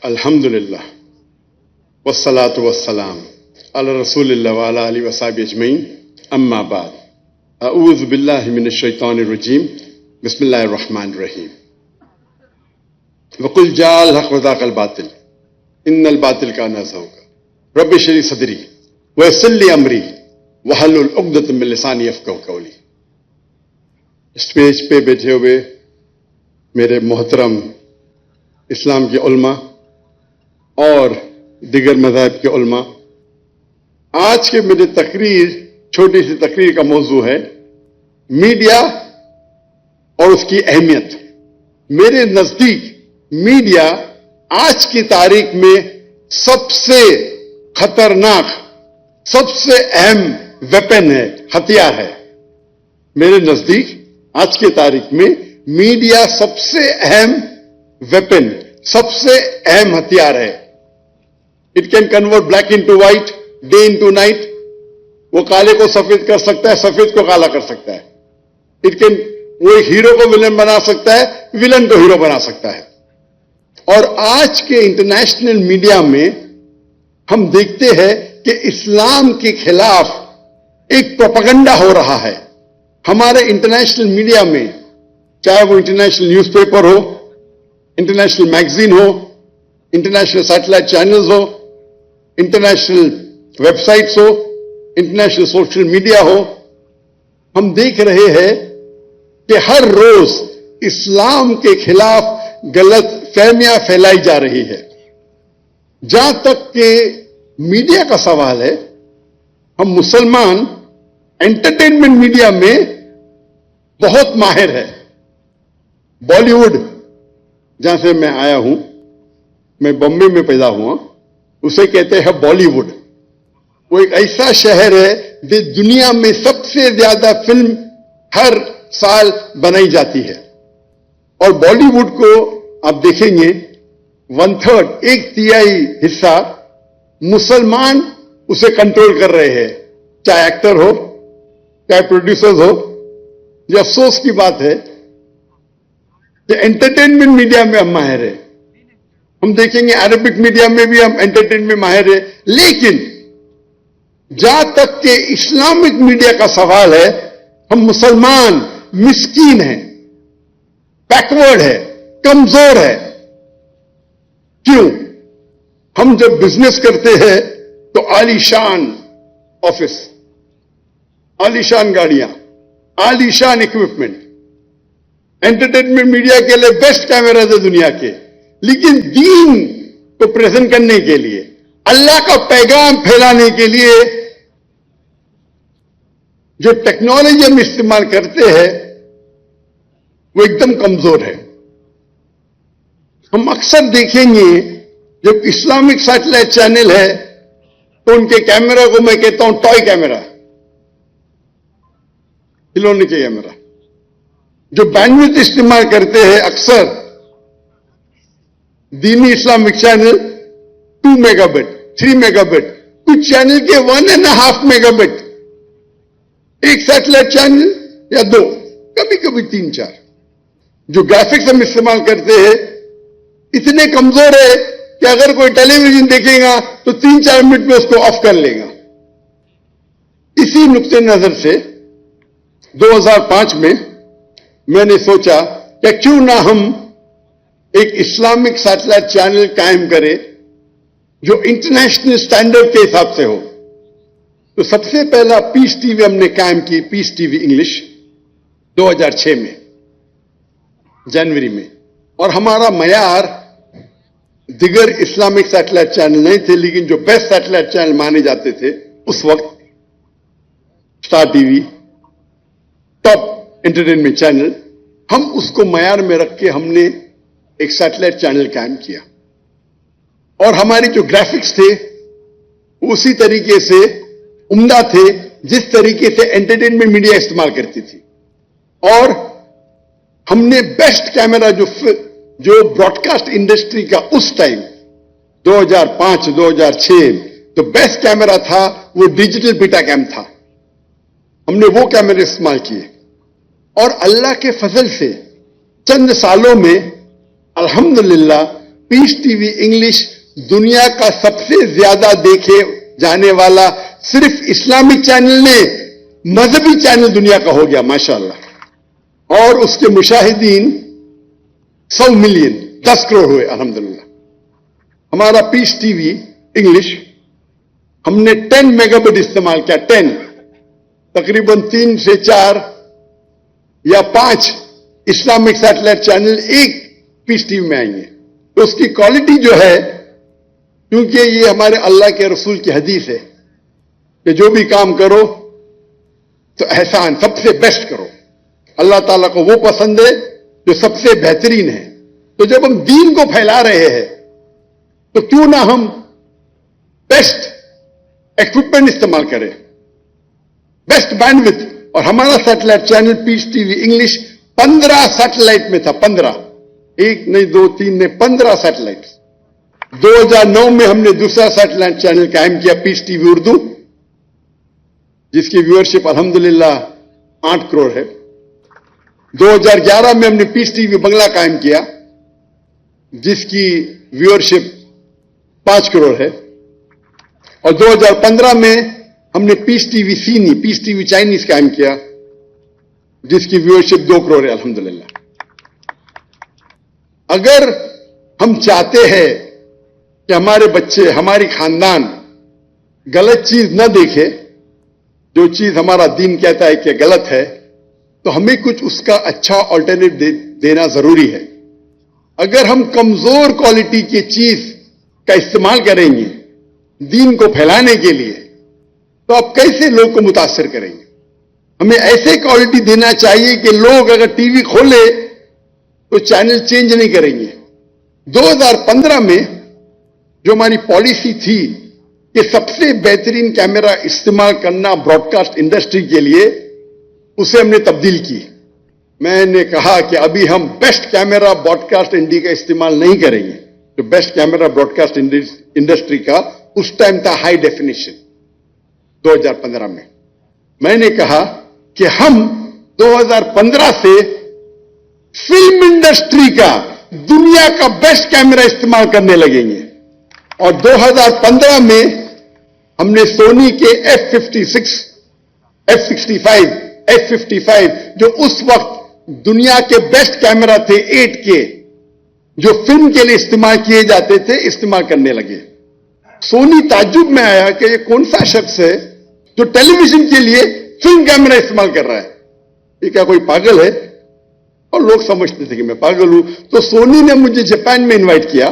الحمدللہ والصلاة والسلام علی رسول اللہ وعلی آلہ وصحبہ اجمعین اما بعد اعوذ باللہ من الشیطان الرجیم بسم اللہ الرحمن الرحیم وقل جاء الحق وزهق الباطل ان الباطل کان زہوقا رب اشرح لي صدری ویسر لی امری واحلل عقدۃ من لسانی یفقہوا قولی۔ اسٹیج پہ بیٹھے ہوئے میرے محترم اسلام کے علماء اور دیگر مذاہب کے علماء، آج کے میری تقریر چھوٹی سی تقریر کا موضوع ہے میڈیا اور اس کی اہمیت۔ میرے نزدیک میڈیا آج کی تاریخ میں سب سے خطرناک، سب سے اہم ویپن ہے، ہتھیار ہے۔ میرے نزدیک آج کی تاریخ میں میڈیا سب سے اہم ویپن، سب سے اہم ہتھیار ہے۔ It can convert black into white, day into night. وہ کالے کو سفید کر سکتا ہے، سفید کو کالا کر سکتا ہے۔ اٹ کین، وہ ہیرو کو ولن بنا سکتا ہے، ولن کو ہیرو بنا سکتا ہے۔ اور آج کے انٹرنیشنل میڈیا میں ہم دیکھتے ہیں کہ اسلام کے خلاف ایک پروپیگنڈا ہو رہا ہے ہمارے انٹرنیشنل میڈیا میں، چاہے وہ انٹرنیشنل نیوز پیپر ہو، انٹرنیشنل میگزین ہو، انٹرنیشنل سیٹلائٹ چینلز ہو، انٹرنیشنل ویب سائٹس ہو، انٹرنیشنل سوشل میڈیا ہو۔ ہم دیکھ رہے ہیں کہ ہر روز اسلام کے خلاف غلط فہمیاں پھیلائی جا رہی ہے۔ جہاں تک کہ میڈیا کا سوال ہے، ہم مسلمان انٹرٹینمنٹ میڈیا میں بہت ماہر ہے۔ بالی ووڈ، جہاں سے میں آیا ہوں، میں بمبے میں پیدا ہوا، اسے کہتے ہیں بالی ووڈ۔ وہ ایک ایسا شہر ہے جو دنیا میں سب سے زیادہ فلم ہر سال بنائی جاتی ہے۔ اور بالی ووڈ کو آپ دیکھیں گے 1/3، 1/3 حصہ مسلمان اسے کنٹرول کر رہے ہیں، چاہے ایکٹر ہو، چاہے پروڈیوسر ہو۔ یہ افسوس کی بات ہے کہ انٹرٹینمنٹ میڈیا میں ہم ماہر ہیں۔ ہم دیکھیں گے عربک میڈیا میں بھی ہم انٹرٹینمنٹ میں ماہر ہیں، لیکن جہاں تک کہ اسلامک میڈیا کا سوال ہے، ہم مسلمان مسکین ہیں، بیکورڈ ہے، کمزور ہے۔ کیوں؟ ہم جب بزنس کرتے ہیں تو عالی شان آفس، عالی شان گاڑیاں، عالی شان اکوپمنٹ۔ انٹرٹینمنٹ میڈیا کے لیے بیسٹ کیمراز ہے دنیا کے، لیکن دین کو پریزنٹ کرنے کے لیے، اللہ کا پیغام پھیلانے کے لیے جو ٹیکنالوجی ہم استعمال کرتے ہیں وہ ایک دم کمزور ہے۔ ہم اکثر دیکھیں گے جب اسلامک سیٹلائٹ چینل ہے تو ان کے کیمرہ کو میں کہتا ہوں ٹوائے کیمرہ، کھلونے کے کیمرہ۔ جو بینڈویڈتھ استعمال کرتے ہیں اکثر دینی Islamic channel 2 mega but, 3 mega but, کچھ چینل کے 1.5 میگا بٹ، ایک سیٹلائٹ چینل یا 2، کبھی کبھی 3-4۔ جو گرافکس ہم استعمال کرتے ہیں اتنے کمزور ہے کہ اگر کوئی ٹیلی ویژن دیکھے گا تو 3-4 منٹ میں اس کو آف کر لے گا۔ اسی نقطۂ نظر سے 2005 میں نے سوچا کہ کیوں نہ ہم ایک اسلامک سیٹلائٹ چینل قائم کریں جو انٹرنیشنل سٹینڈرڈ کے حساب سے ہو۔ تو سب سے پہلا پیس ٹی وی ہم نے قائم کی، پیس ٹی وی انگلش، 2006 میں جنوری میں۔ اور ہمارا معیار دیگر اسلامک سیٹلائٹ چینل نہیں تھے، لیکن جو بیسٹ سیٹلائٹ چینل مانے جاتے تھے اس وقت، star T V, top entertainment channel, ہم اس کو معیار میں رکھ کے ہم نے ایک سیٹلائٹ چینل قائم کیا۔ اور ہماری جو گرافکس تھے اسی طریقے سے عمدہ تھے جس طریقے سے انٹرٹینمنٹ میڈیا استعمال کرتی تھی۔ اور ہم نے بیسٹ کیمرہ جو براڈ کاسٹ انڈسٹری کا اس ٹائم 2005-2006 تو بیسٹ کیمرہ تھا وہ ڈیجیٹل بیٹا کیم تھا، ہم نے وہ کیمرے استعمال کیے۔ اور اللہ کے فضل سے چند سالوں میں الحمدللہ पीस टीवी इंग्लिश दुनिया का सबसे ज्यादा देखे जाने वाला सिर्फ इस्लामिक चैनल ने मजहबी चैनल दुनिया का हो गया माशाअल्लाह। और उसके मुशाहिदीन 100 मिलियन 10 करोड़ हुए अल्हम्दुलिल्लाह। हमारा पीस टीवी इंग्लिश हमने 10 मेगाबिट इस्तेमाल किया, 10, तकरीबन 3 से 4 या 5 इस्लामिक सैटेलाइट चैनल एक पीस टीवी में आएंगे। तो उसकी क्वालिटी जो है, क्योंकि ये हमारे अल्लाह के रसूल की हदीस है कि जो भी काम करो तो एहसान सबसे बेस्ट करो। अल्लाह ताला को वो पसंद है जो सबसे बेहतरीन है। तो जब हम दीन को फैला रहे हैं तो क्यों ना हम बेस्ट इक्विपमेंट इस्तेमाल करें, बेस्ट बैंडविड्थ। और हमारा satellite channel Peace TV English 15 satellite में था, 15, 1 नहीं 2 3 नहीं 15 सैटेलाइट। 2009 में हमने दूसरा सैटेलाइट चैनल कायम किया पीस टीवी उर्दू, जिसकी व्यूअरशिप अल्हम्दुलिल्लाह 8 करोड़ है। 2011 में हमने पीस टीवी बंगला कायम किया, जिसकी व्यूअरशिप 5 करोड़ है। और 2015 में हमने पीस टीवी सीनी, पीस टीवी चाइनीज कायम किया, जिसकी व्यूअरशिप 2 करोड़ है अल्हम्दुलिल्लाह। अगर हम चाहते हैं कि हमारे बच्चे, हमारी खानदान गलत चीज न देखे, जो चीज हमारा दीन कहता है कि गलत है, तो हमें कुछ उसका अच्छा ऑल्टरनेटिव देना जरूरी है। अगर हम कमजोर क्वालिटी की चीज का इस्तेमाल करेंगे दीन को फैलाने के लिए, तो आप कैसे लोग को मुतासिर करेंगे? हमें ऐसे क्वालिटी देना चाहिए कि लोग अगर टीवी खोले तो चैनल चेंज नहीं करेंगे। 2015 में जो हमारी पॉलिसी थी कि सबसे बेहतरीन कैमरा इस्तेमाल करना ब्रॉडकास्ट इंडस्ट्री के लिए, उसे हमने तब्दील की। मैंने कहा कि अभी हम बेस्ट कैमरा ब्रॉडकास्ट इंडिया का इस्तेमाल नहीं करेंगे। तो बेस्ट कैमरा ब्रॉडकास्ट इंडस्ट्री का उस टाइम था हाई डेफिनेशन 2015 में। मैंने कहा कि हम 2015 से फिल्म इंडस्ट्री का दुनिया का बेस्ट कैमरा इस्तेमाल करने लगेंगे। और 2015 में हमने सोनी के F56, F65, F55 जो उस वक्त दुनिया के बेस्ट कैमरा थे 8K, जो फिल्म के लिए इस्तेमाल किए जाते थे, इस्तेमाल करने लगे। सोनी ताज्जुब में आया कि ये कौन सा शख्स है जो टेलीविजन के लिए फिल्म कैमरा इस्तेमाल कर रहा है, ये क्या कोई पागल है? और लोग समझते थे कि मैं पागल हूं। तो सोनी ने मुझे जापान में इनवाइट किया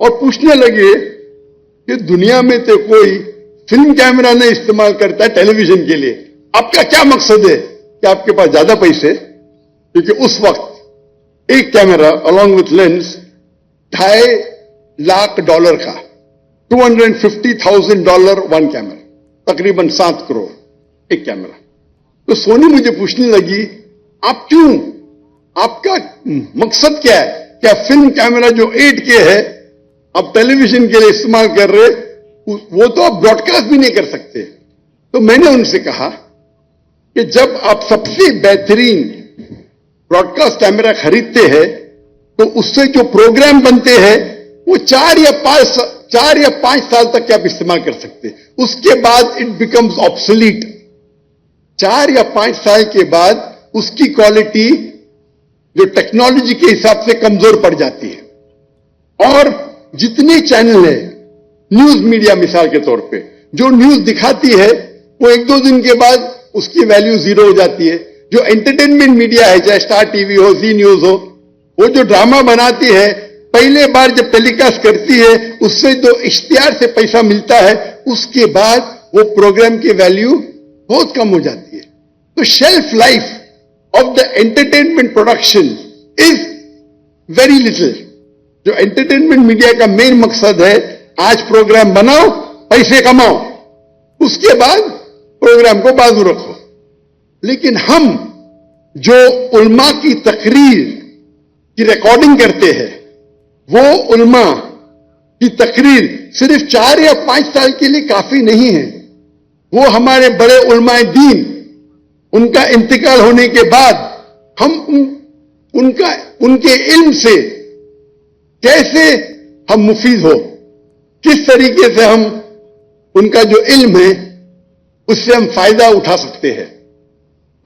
और पूछने लगे कि दुनिया में तो कोई फिल्म कैमरा नहीं इस्तेमाल करता है टेलीविजन के लिए, आपका क्या मकसद है? कि आपके पास ज्यादा पैसे? क्योंकि उस वक्त एक camera along with lens $2.5 lakh का, $250,000 वन कैमरा, तकरीबन 7 करोड़ एक कैमरा। तो सोनी मुझे पूछने लगी, आप क्यों, आपका मकसद क्या है? क्या फिल्म कैमरा जो 8K है आप टेलीविजन के लिए इस्तेमाल कर रहे, वो तो आप ब्रॉडकास्ट भी नहीं कर सकते। तो मैंने उनसे कहा कि जब आप सबसे बेहतरीन ब्रॉडकास्ट कैमरा खरीदते हैं तो उससे जो प्रोग्राम बनते हैं वो 4 या 5 साल तक के आप इस्तेमाल कर सकते हैं, उसके बाद इट बिकम्स ऑब्सोलीट। 4 या 5 साल के बाद उसकी क्वालिटी जो टेक्नोलॉजी के हिसाब से कमजोर पड़ जाती है। और जितने चैनल है, न्यूज मीडिया मिसाल के तौर पे जो न्यूज दिखाती है वो 1-2 दिन के बाद उसकी वैल्यू जीरो हो जाती है। जो एंटरटेनमेंट मीडिया है, चाहे स्टार टीवी हो, जी न्यूज हो, वो जो ड्रामा बनाती है पहले बार जब टेलीकास्ट करती है उससे तो इश्तिहार से पैसा मिलता है, उसके बाद वो प्रोग्राम की वैल्यू बहुत कम हो जाती है। तो shelf life of the entertainment production is very little. जो एंटरटेनमेंट मीडिया का मेन मकसद है, आज प्रोग्राम बनाओ, पैसे कमाओ, उसके बाद प्रोग्राम को बाजू रखो। लेकिन हम जो उल्मा की तकरीर की रिकॉर्डिंग करते हैं, वो उल्मा की तकरीर सिर्फ 4 या 5 साल के लिए काफी नहीं है। वो हमारे बड़े उल्माए दीन, उनका इंतकाल होने के बाद हम उनके इल्म से कैसे हम मुफीद हो, किस तरीके से हम उनका जो इल्म है उससे हम फायदा उठा सकते हैं।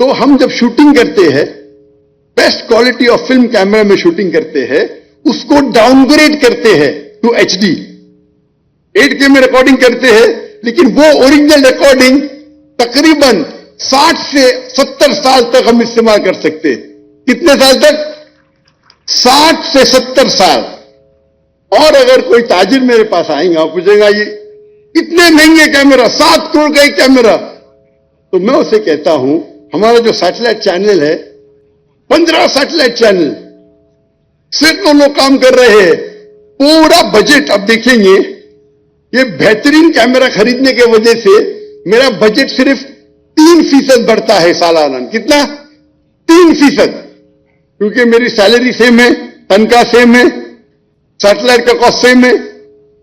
तो हम जब शूटिंग करते हैं, best quality of film camera में शूटिंग करते हैं, उसको डाउनग्रेड करते हैं टू HD, 8K में रिकॉर्डिंग करते हैं, लेकिन वो ओरिजिनल रिकॉर्डिंग तकरीबन 60 से 70 साल तक हम इस्तेमाल कर सकते हैं। कितने साल तक? 60 से 70 साल। और अगर कोई ताजिर मेरे पास आएगा, पूछेगा ये इतने महंगे कैमरा, 7 करोड़ का एक कैमरा, तो मैं उसे कहता हूं हमारा जो सैटेलाइट चैनल है, 15 सैटेलाइट चैनल, सिर्फ वो लोग काम कर रहे हैं। पूरा बजट अब देखेंगे, ये बेहतरीन कैमरा खरीदने के वजह से मेरा बजट सिर्फ 3% बढ़ता है सालाना। कितना? 3%। क्योंकि मेरी सैलरी सेम है, तनख्वाह सेम है, सैटेलाइट का कॉस्ट सेम है,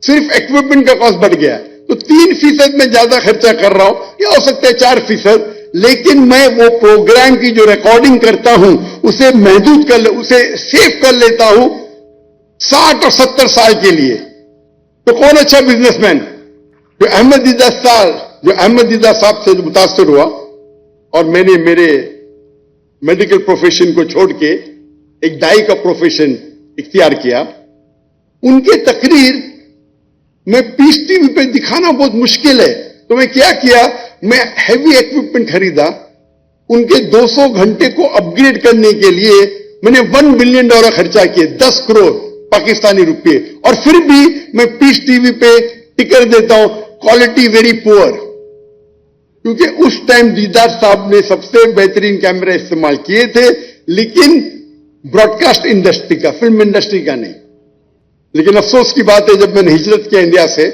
सिर्फ इक्विपमेंट का कॉस्ट बढ़ गया है। तो 3% में ज्यादा खर्चा कर रहा हूं, या हो सकता है 4%, लेकिन मैं वो प्रोग्राम की जो रिकॉर्डिंग करता हूं उसे महदूद कर उसे सेव कर लेता हूं 60 और 70 साल के लिए। तो कौन अच्छा बिजनेसमैन? जो अहमद दीदा साहब से जो मुतासर हुआ और मैंने मेरे मेडिकल प्रोफेशन को छोड़ के एक दाई का प्रोफेशन इख्तियार किया, उनके तकरीर मैं पीस टीवी पे दिखाना बहुत मुश्किल है। तो मैं क्या किया, मैं हैवी इक्विपमेंट खरीदा, उनके 200 घंटे को अपग्रेड करने के लिए मैंने $1 बिलियन खर्चा किए, 10 करोड़ पाकिस्तानी रुपए, और फिर भी मैं पीस टीवी पे टिकर देता हूं, क्वालिटी वेरी पुअर। क्योंकि उस टाइम दीदार साहब ने सबसे बेहतरीन कैमरा इस्तेमाल किए थे, लेकिन ब्रॉडकास्ट इंडस्ट्री का, फिल्म इंडस्ट्री का नहीं। लेकिन अफसोस की बात है, जब मैंने हिजरत किया इंडिया से,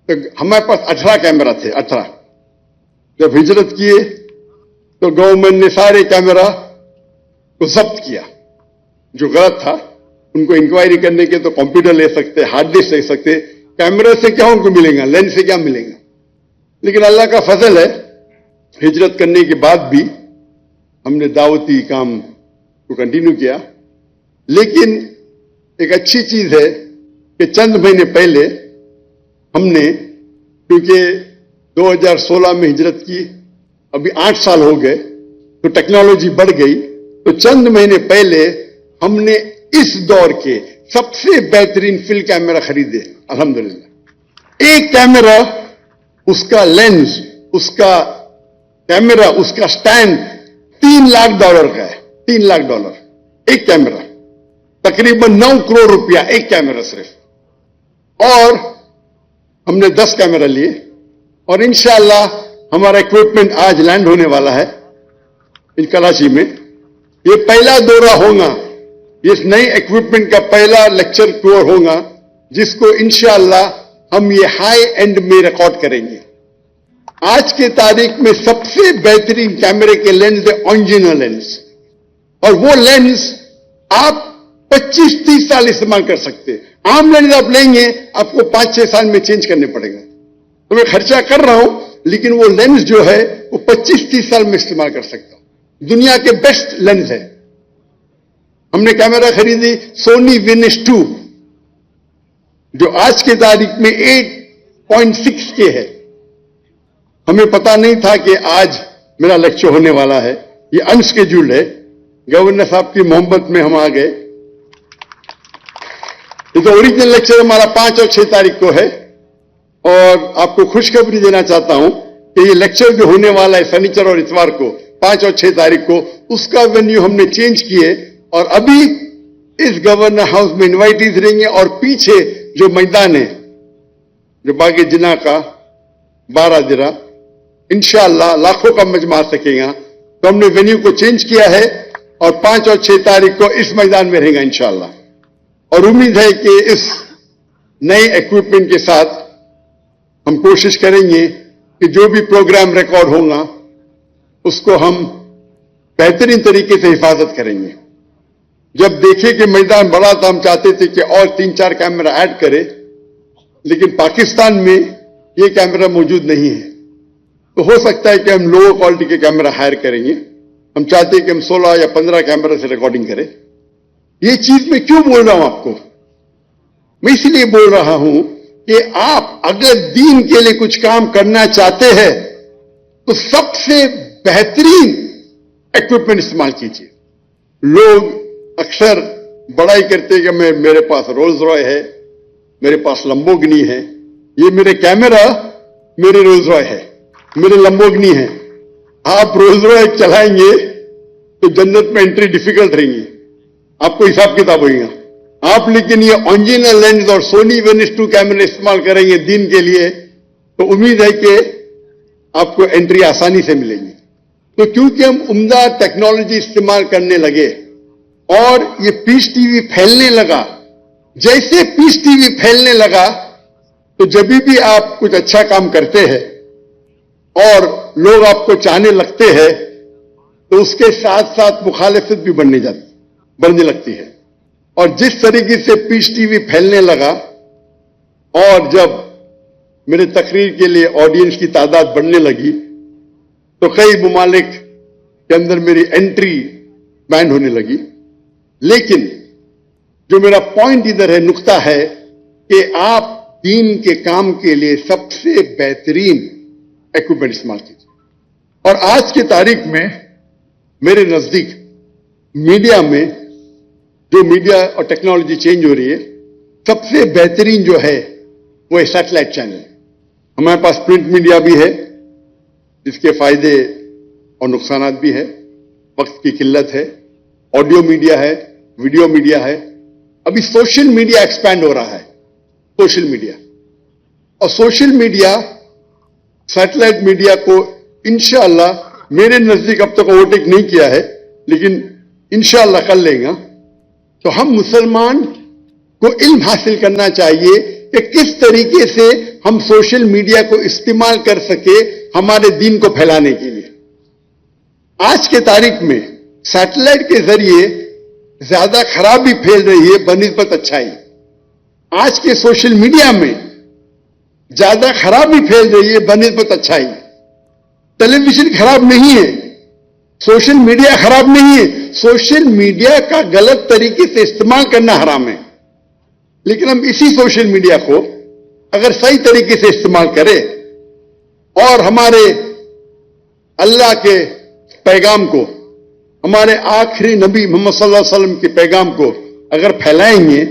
तो हमारे पास 18 कैमरा थे, 18। जब हिजरत किए तो गवर्नमेंट ने सारे कैमरा को जब्त किया। जो गलत था उनको इंक्वायरी करने के तो कंप्यूटर ले सकते, हार्ड डिस्क ले सकते, कैमरे से क्या उनको मिलेगा, लेंस से क्या मिलेगा। लेकिन अल्लाह का फजल है, हिजरत करने के बाद भी हमने दावती काम को कंटिन्यू किया। लेकिन एक अच्छी चीज है कि चंद महीने पहले हमने, क्योंकि 2016 में हिजरत की, अभी 8 साल हो गए, तो टेक्नोलॉजी बढ़ गई, तो चंद महीने पहले हमने इस दौर के सबसे बेहतरीन फिल्म कैमरा खरीदे, अल्हम्दुलिल्लाह। एक कैमरा, उसका लेंस, उसका कैमरा, उसका स्टैंड $3 लाख का है, $3 लाख एक कैमरा, तकरीबन 9 करोड़ रुपया एक कैमरा सिर्फ। और हमने 10 कैमरा लिए, और इंशाअल्लाह हमारा इक्विपमेंट आज लैंड होने वाला है इन कराची में। ये पहला दौरा होगा, इस नई इक्विपमेंट का पहला लेक्चर टूर होगा, जिसको इंशाअल्लाह हम ये हाई एंड में रिकॉर्ड करेंगे। आज के तारीख में सबसे बेहतरीन कैमरे के लेंस है ओरिजिनल लेंस, और वो लेंस आप 25-30 साल इस्तेमाल कर सकते हैं। आम लेंस आप लेंगे, आपको 5-6 साल में चेंज करने पड़ेगा। तो मैं खर्चा कर रहा हूं, लेकिन वो लेंस जो है वो 25-30 साल में इस्तेमाल कर सकता हूं। दुनिया के बेस्ट लेंस है। हमने कैमरा खरीदी सोनी विनिस 2, जो आज के तारीख में 8.6K है। हमें पता नहीं था कि आज मेरा लेक्चर होने वाला है, ये अनस्केड्यूल्ड है। गवर्नर साहब की मोहब्बत में हम आ गए। ये तो ओरिजिनल लेक्चर हमारा 5 और 6 तारीख को है, और आपको खुशखबरी देना चाहता हूं कि ये लेक्चर जो होने वाला है शनिचर और इतवार को, 5 और 6 तारीख को, उसका वेन्यू हमने चेंज किए, और अभी इस गवर्नर हाउस में इनवाइटीज रहेंगे, और पीछे जो मैदान है, जो बागी जिना का 12 दिरा, इंशाअल्लाह लाखों का मजमा आ सकेगा। तो हमने वेन्यू को चेंज किया है, और 5 और 6 तारीख को इस मैदान में रहेगा इंशाअल्लाह। और उम्मीद है कि इस नए इक्विपमेंट के साथ हम कोशिश करेंगे कि जो भी प्रोग्राम रिकॉर्ड होगा उसको हम बेहतरीन तरीके से हिफाजत करेंगे। जब देखे कि मैदान बड़ा था, हम चाहते थे कि और 3-4 कैमरा ऐड करें, लेकिन पाकिस्तान में ये कैमरा मौजूद नहीं है। तो हो सकता है कि हम लोअर क्वालिटी के कैमरा हायर करेंगे। हम चाहते हैं कि हम 16 या 15 कैमरा से रिकॉर्डिंग करें। ये चीज मैं क्यों बोल रहा हूं आपको, मैं इसलिए बोल रहा हूं कि आप अगर दीन के लिए कुछ काम करना चाहते हैं तो सबसे बेहतरीन इक्विपमेंट इस्तेमाल कीजिए। लोग अक्सर बड़ाई करते हैं कि मेरे पास रोल्स रॉय है, मेरे पास लंबोर्गिनी है। ये मेरे कैमरा मेरे रोल्स रॉय है, मेरे लंबोर्गिनी है। आप रोल्स रॉय चलाएंगे तो जन्नत में एंट्री डिफिकल्ट रहेगी, आपको हिसाब किताब होगा। आप लेकिन ये ओरिजिनल लेंस और सोनी वेनिस 2 कैमरा इस्तेमाल करेंगे दिन के लिए तो उम्मीद है कि आपको एंट्री आसानी से मिलेगी। तो क्योंकि हम उम्दा टेक्नोलॉजी इस्तेमाल करने लगे और ये पीस टीवी फैलने लगा, जैसे पीस टीवी फैलने लगा तो जब भी आप कुछ अच्छा काम करते हैं और लोग आपको चाहने लगते हैं तो उसके साथ साथ मुखालिफत भी बढ़ने लगती है। और जिस तरीके से पीस टीवी फैलने लगा और जब मेरे तकरीर के लिए ऑडियंस की तादाद बढ़ने लगी तो कई ममालिक के अंदर मेरी एंट्री बैन होने लगी। लेकिन जो मेरा पॉइंट इधर है, नुक्ता है कि आप दीन के काम के लिए सबसे बेहतरीन इक्विपमेंट इस्तेमाल कीजिए। और आज की तारीख में मेरे नजदीक मीडिया में जो मीडिया और टेक्नोलॉजी चेंज हो रही है, सबसे बेहतरीन जो है वो है सैटेलाइट चैनल। हमारे पास प्रिंट मीडिया भी है जिसके फायदे और नुकसानात भी है, वक्त की किल्लत है, ऑडियो मीडिया है, वीडियो मीडिया है, अभी सोशल मीडिया एक्सपैंड हो रहा है। सोशल मीडिया और सोशल मीडिया सैटेलाइट मीडिया को इंशाअल्लाह मेरे नजदीक अब तक ओवरटेक नहीं किया है, लेकिन इंशाअल्लाह कर लेगा। तो हम मुसलमान को इल्म हासिल करना चाहिए कि किस तरीके से हम सोशल मीडिया को इस्तेमाल कर सके हमारे दीन को फैलाने के लिए। आज के तारीख में सैटेलाइट के जरिए ज्यादा खराबी फैल रही है बनिस्बत अच्छाई। आज के सोशल मीडिया में ज्यादा खराबी फैल रही है बनिस्बत अच्छाई। टेलीविजन खराब नहीं है, सोशल मीडिया खराब नहीं है, सोशल मीडिया का गलत तरीके से इस्तेमाल करना हराम है। लेकिन हम इसी सोशल मीडिया को अगर सही तरीके से इस्तेमाल करें और हमारे अल्लाह के पैगाम को, हमारे आखिरी नबी मोहम्मद सल्लल्लाहु अलैहि वसल्लम के पैगाम को अगर फैलाएंगे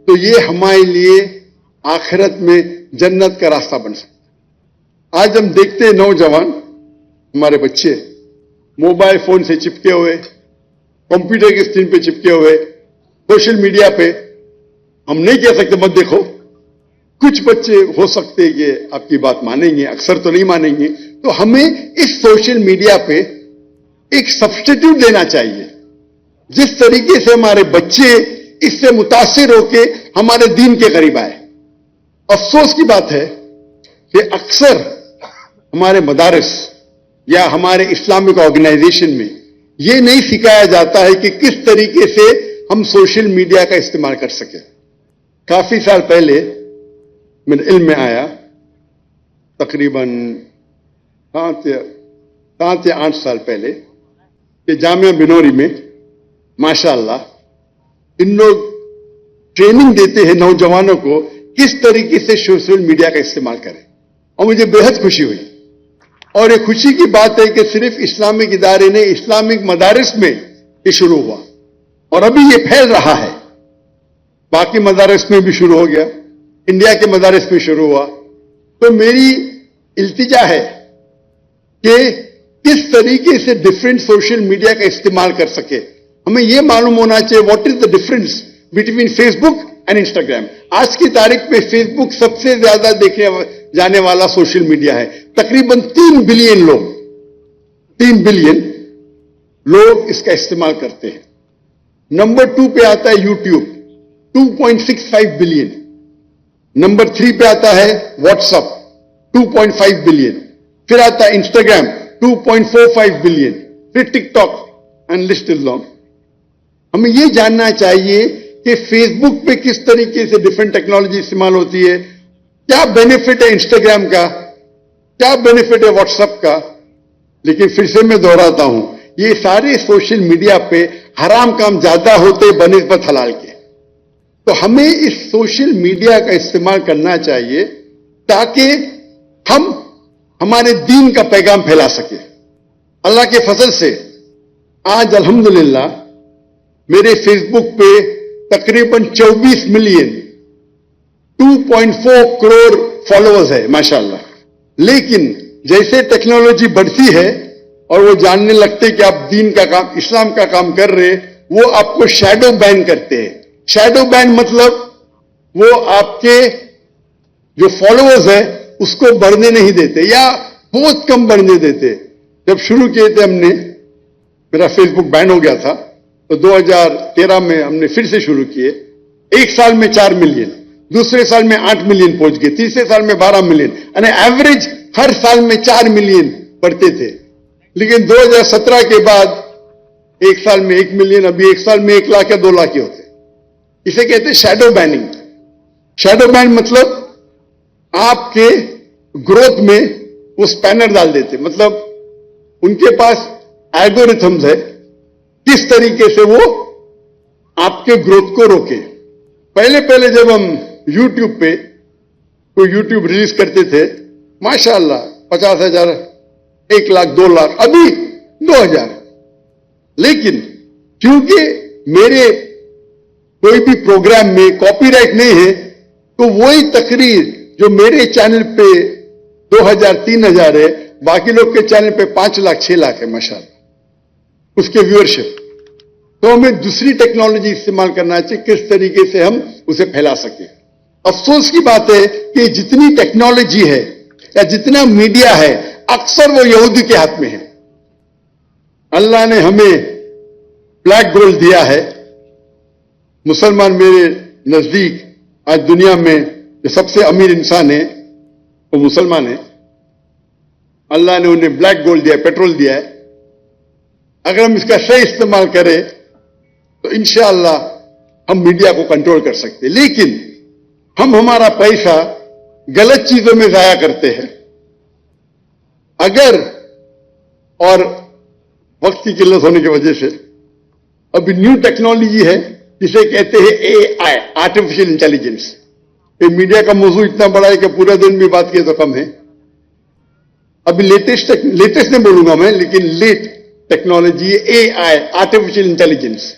तो ये हमारे लिए आखिरत में जन्नत का रास्ता बन सकता है। आज हम देखते हैं नौजवान, हमारे बच्चे मोबाइल फोन से चिपके हुए, कंप्यूटर की स्क्रीन पे चिपके हुए, सोशल मीडिया पे। हम नहीं कह सकते मत देखो, कुछ बच्चे हो सकते हैं कि आपकी बात मानेंगे, अक्सर तो नहीं मानेंगे। तो हमें इस सोशल मीडिया पे एक सब्स्टिट्यूट देना चाहिए जिस तरीके से हमारे बच्चे इससे मुतासिर होके हमारे दीन के करीब आए। अफसोस की बात है कि अक्सर हमारे मदारिस या हमारे इस्लामिक ऑर्गेनाइजेशन में यह नहीं सिखाया जाता है कि किस तरीके से हम सोशल मीडिया का इस्तेमाल कर सके। काफी साल पहले मेरे इल्म में आया, तकरीबन 7 या 8 साल पहले, कि जामिया बिनोरी में माशाअल्लाह इन लोग ट्रेनिंग देते हैं नौजवानों को किस तरीके से सोशल मीडिया का इस्तेमाल करें। और मुझे बेहद खुशी हुई। और ये खुशी की बात है कि सिर्फ इस्लामिक इदारे ने, इस्लामिक मदारिस में ये शुरू हुआ और अभी ये फैल रहा है। बाकी मदारिस में भी शुरू हो गया, इंडिया के मदारिस में शुरू हुआ। तो मेरी इल्तिजा है कि किस तरीके से डिफरेंट सोशल मीडिया का इस्तेमाल कर सके। हमें यह मालूम होना चाहिए what is the difference between Facebook and Instagram. आज की तारीख में फेसबुक सबसे ज्यादा देखे जाने वाला सोशल मीडिया है। तकरीबन 3 बिलियन लोग, 3 बिलियन लोग इसका इस्तेमाल करते हैं। नंबर 2 पे आता है यूट्यूब, 2.65 बिलियन। नंबर 3 पे आता है व्हाट्सएप, 2.5 बिलियन। फिर आता है इंस्टाग्राम, 2.45 बिलियन। फिर TikTok and list is long. हमें यह जानना चाहिए कि फेसबुक पे किस तरीके से डिफरेंट टेक्नोलॉजी इस्तेमाल होती है, क्या बेनिफिट है इंस्टाग्राम का, क्या बेनिफिट है व्हाट्सएप का। लेकिन फिर से मैं दोहराता हूं, ये सारे सोशल मीडिया पे हराम काम ज्यादा होते बनिस्बत हलाल के। تو ہمیں اس سوشل میڈیا کا استعمال کرنا چاہیے تاکہ ہم ہمارے دین کا پیغام پھیلا سکیں. اللہ کے فضل سے آج الحمدللہ میرے فیس بک پہ تقریباً 24 ملین 2.4 کروڑ فالوورز ہے ماشاءاللہ. لیکن جیسے ٹیکنالوجی بڑھتی ہے اور وہ جاننے لگتے کہ آپ دین کا کام، اسلام کا کام کر رہے، وہ آپ کو شیڈو بین کرتے ہیں. شیڈو بین مطلب وہ آپ کے جو فالوورز ہیں اس کو بڑھنے نہیں دیتے یا بہت کم بڑھنے دیتے. جب شروع کیے تھے ہم نے، میرا فیس بک بین ہو گیا تھا، تو 2013 میں ہم نے پھر سے شروع کیے. ایک سال میں 4 ملین، دوسرے سال میں 8 ملین پہنچ گئے، تیسرے سال میں 12 ملین، یعنی ایوریج ہر سال میں 4 ملین بڑھتے تھے. لیکن 2017 کے بعد ایک سال میں 1 ملین، ابھی ایک سال میں 1 لاکھ یا 2 لاکھ ہوتے. اسے کہتے ہیں شیڈو بیننگ. شیڈو بین مطلب آپ کے گروتھ میں وہ سپینر ڈال دیتے، مطلب ان کے پاس الگورتھمز ہے کس طریقے سے وہ آپ کے گروتھ کو روکے. پہلے جب ہم یوٹیوب پہ کوئی یوٹیوب ریلیز کرتے تھے، ماشاءاللہ 50,000، 1 لاکھ، 2 لاکھ، ابھی 2,000. لیکن کیونکہ میرے کوئی بھی پروگرام میں کاپی رائٹ نہیں ہے، تو وہی تقریر جو میرے چینل پہ 2,000 3,000 ہے، باقی لوگ کے چینل پہ 5 لاکھ 6 لاکھ ہے ماشاءاللہ اس کے ویورشپ. تو ہمیں دوسری ٹیکنالوجی استعمال کرنا چاہیے کس طریقے سے ہم اسے پھیلا سکیں. افسوس کی بات ہے کہ جتنی ٹیکنالوجی ہے یا جتنا میڈیا ہے اکثر وہ یہودی کے ہاتھ میں ہے. اللہ نے ہمیں بلیک گولڈ دیا ہے. مسلمان میرے نزدیک آج دنیا میں جو سب سے امیر انسان ہے وہ مسلمان ہے. اللہ نے انہیں بلیک گولڈ دیا ہے، پیٹرول دیا ہے. اگر ہم اس کا صحیح استعمال کریں تو انشاءاللہ ہم میڈیا کو کنٹرول کر سکتے. لیکن ہم ہمارا پیسہ غلط چیزوں میں ضائع کرتے ہیں. اگر اور وقت کی قلت ہونے کی وجہ سے ابھی نیو ٹیکنالوجی ہے جسے کہتے ہیں اے آئی، آرٹیفیشل انٹیلیجنس. یہ میڈیا کا موضوع اتنا بڑا ہے کہ پورا دن بھی بات کیے تو کم ہے. ابھی لیٹسٹ نہیں بولوں گا میں، لیکن لیٹ ٹیکنالوجی اے آئی، آرٹیفیشل انٹیلیجنس.